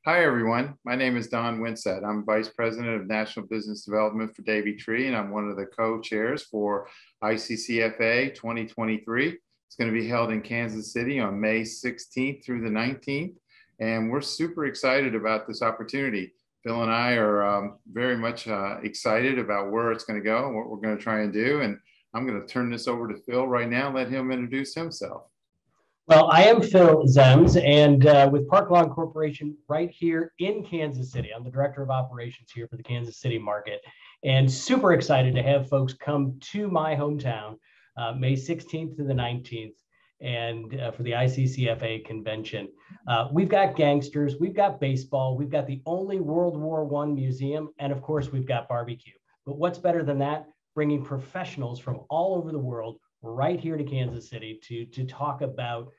Hi, everyone. My name is Don Winsett. I'm Vice President of National Business Development for Davey Tree, and I'm one of the co-chairs for ICCFA 2023. It's going to be held in Kansas City on May 16th through the 19th, and we're super excited about this opportunity. Phil and I are very much excited about where it's going to go and what we're going to try and do, and I'm going to turn this over to Phil right now and let him introduce himself. Well, I am Phil Zehms, and with Park Lawn Corporation right here in Kansas City. I'm the Director of Operations here for the Kansas City market, and super excited to have folks come to my hometown May 16th to the 19th and for the ICCFA convention. We've got gangsters, we've got baseball, we've got the only World War I museum, and of course, we've got barbecue. But what's better than that? Bringing professionals from all over the world right here to Kansas City to talk about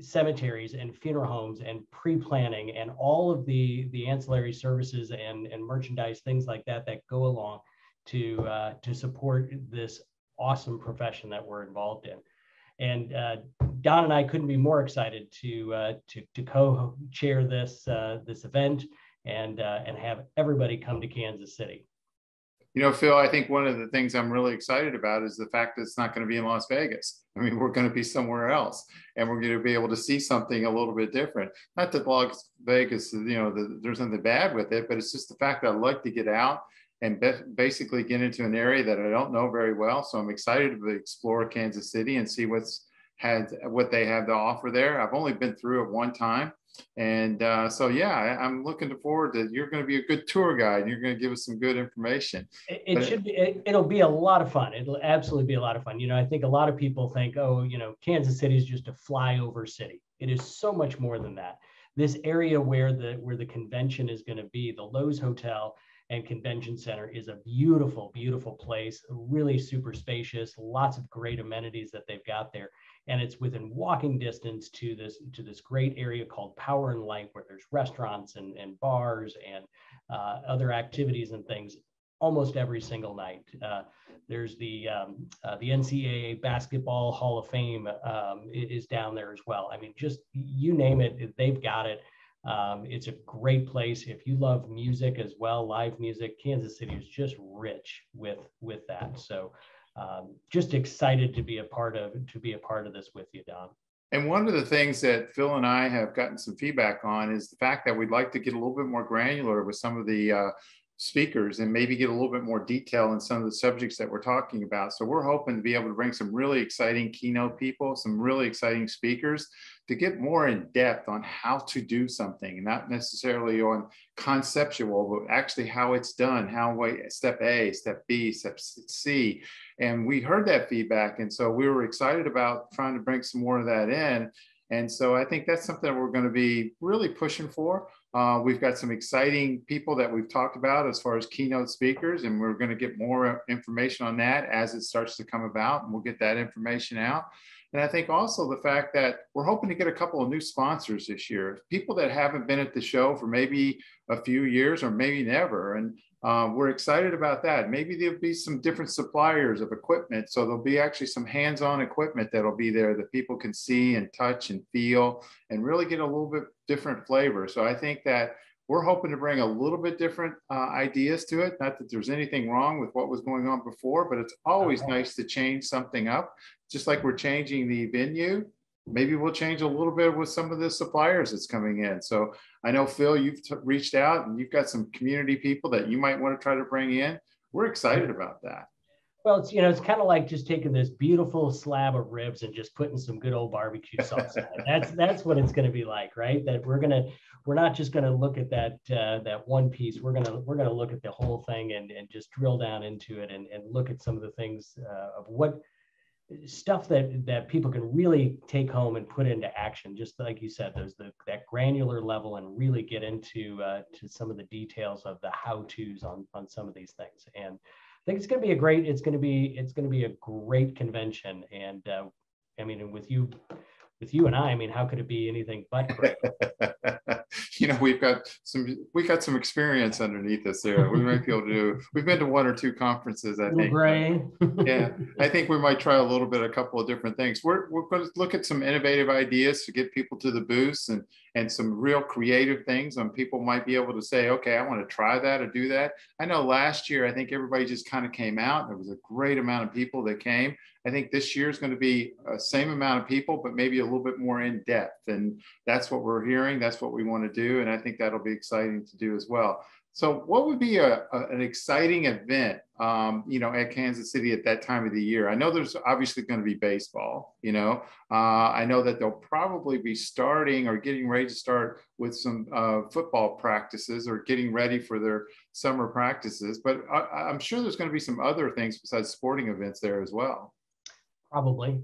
cemeteries and funeral homes and pre-planning and all of the ancillary services and merchandise, things like that go along to support this awesome profession that we're involved in. And Don and I couldn't be more excited to co-chair this event and have everybody come to Kansas City. You know, Phil, I think one of the things I'm really excited about is the fact that it's not going to be in Las Vegas. I mean, we're going to be somewhere else, and we're going to be able to see something a little bit different. Not that Las Vegas, there's nothing bad with it, but it's just the fact that I'd like to get out and basically get into an area that I don't know very well. So I'm excited to explore Kansas City and see what they have to offer there. I've only been through it one time. And so, yeah, I'm looking forward to, you're going to be a good tour guide and you're going to give us some good information. It'll be a lot of fun. It'll absolutely be a lot of fun. You know, I think a lot of people think, oh, Kansas City is just a flyover city. It is so much more than that. This area where the convention is going to be, the Lowe's Hotel and Convention Center, is a beautiful, beautiful place, really super spacious, lots of great amenities that they've got there. And it's within walking distance to this great area called Power and Light, where there's restaurants and bars and other activities and things almost every single night. There's the NCAA Basketball Hall of Fame is down there as well. I mean, just you name it, they've got it. It's a great place. If you love music as well, live music, Kansas City is just rich with that. So just excited to be a part of this with you, Don. And one of the things that Phil and I have gotten some feedback on is the fact that we'd like to get a little bit more granular with some of the speakers and maybe get a little bit more detail in some of the subjects that we're talking about. So we're hoping to be able to bring some really exciting keynote people, some really exciting speakers to get more in depth on how to do something, not necessarily on conceptual, but actually how it's done, step A, step B, step C. And we heard that feedback. And so we were excited about trying to bring some more of that in. And so I think that's something that we're going to be really pushing for. We've got some exciting people that we've talked about as far as keynote speakers, and we're going to get more information on that as it starts to come about, and we'll get that information out. And I think also the fact that we're hoping to get a couple of new sponsors this year, people that haven't been at the show for maybe a few years or maybe never. And we're excited about that. Maybe there'll be some different suppliers of equipment. So there'll be actually some hands-on equipment that'll be there that people can see and touch and feel and really get a little bit different flavor. So I think that we're hoping to bring a little bit different ideas to it. Not that there's anything wrong with what was going on before, but it's always nice to change something up. Just like we're changing the venue, maybe we'll change a little bit with some of the suppliers that's coming in. So I know, Phil, you've reached out and you've got some community people that you might want to try to bring in. We're excited about that. Well, it's kind of like just taking this beautiful slab of ribs and just putting some good old barbecue sauce on it. That's what it's going to be like, right? That we're not just going to look at that one piece. We're going to look at the whole thing and just drill down into it and look at some of the things of what stuff that people can really take home and put into action. Just like you said, there's that granular level and really get into to some of the details of the how-tos on some of these things. And I think it's going to be a great convention. And I mean, with you and I mean, how could it be anything but great? We've got some experience underneath us there. We might be able to do, we've been to one or two conferences, I think. Yeah, I think we might try a couple of different things. We're going to look at some innovative ideas to get people to the booths and and some real creative things. And people might be able to say, okay, I want to try that or do that. I know last year, I think everybody just kind of came out. There was a great amount of people that came. I think this year is going to be the same amount of people, but maybe a little bit more in depth. And that's what we're hearing. That's what we want to do. And I think that'll be exciting to do as well. So what would be an exciting event, at Kansas City at that time of the year? I know there's obviously going to be baseball, I know that they'll probably be starting or getting ready to start with some football practices or getting ready for their summer practices. But I'm sure there's going to be some other things besides sporting events there as well. Probably.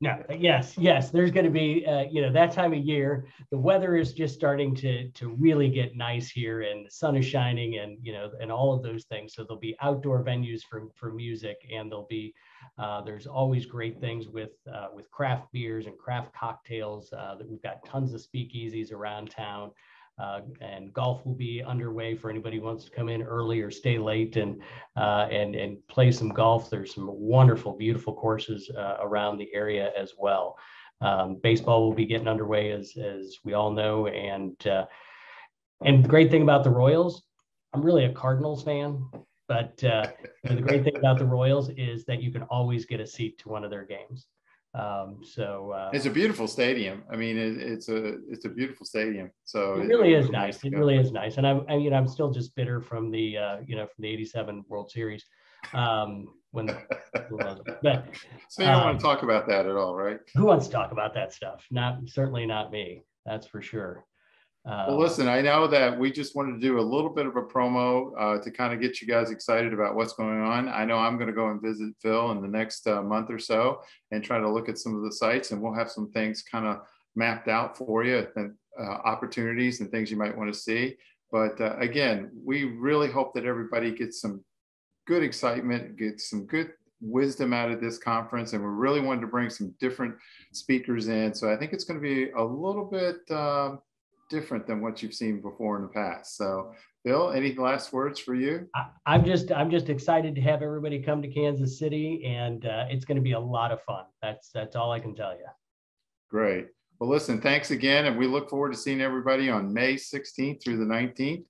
No, yes, there's going to be, that time of year. The weather is just starting to really get nice here, and the sun is shining, and and all of those things. So there'll be outdoor venues for music, and there'll be there's always great things with craft beers and craft cocktails. That we've got tons of speakeasies around town. And golf will be underway for anybody who wants to come in early or stay late and play some golf. There's some wonderful, beautiful courses around the area as well. Baseball will be getting underway as we all know, and the great thing about the Royals, I'm really a Cardinals fan, but the great thing about the Royals is that you can always get a seat to one of their games. It's a beautiful stadium. I mean, it's a beautiful stadium. So it really is nice. It really is nice. And I'm still just bitter from the from the '87 World Series. So you don't want to talk about that at all, right? Who wants to talk about that stuff? Certainly not me. That's for sure. Well, listen, I know that we just wanted to do a little bit of a promo to kind of get you guys excited about what's going on. I know I'm going to go and visit Phil in the next month or so and try to look at some of the sites, and we'll have some things kind of mapped out for you, and opportunities and things you might want to see. But again, we really hope that everybody gets some good excitement, gets some good wisdom out of this conference, and we really wanted to bring some different speakers in. So I think it's going to be a little bit different than what you've seen before in the past. So Bill, any last words for you? I'm just excited to have everybody come to Kansas City, and it's going to be a lot of fun. That's all I can tell you. Great. Well, listen, thanks again, and we look forward to seeing everybody on May 16th through the 19th.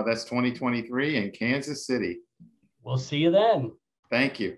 That's 2023 in Kansas City. We'll see you then. Thank you.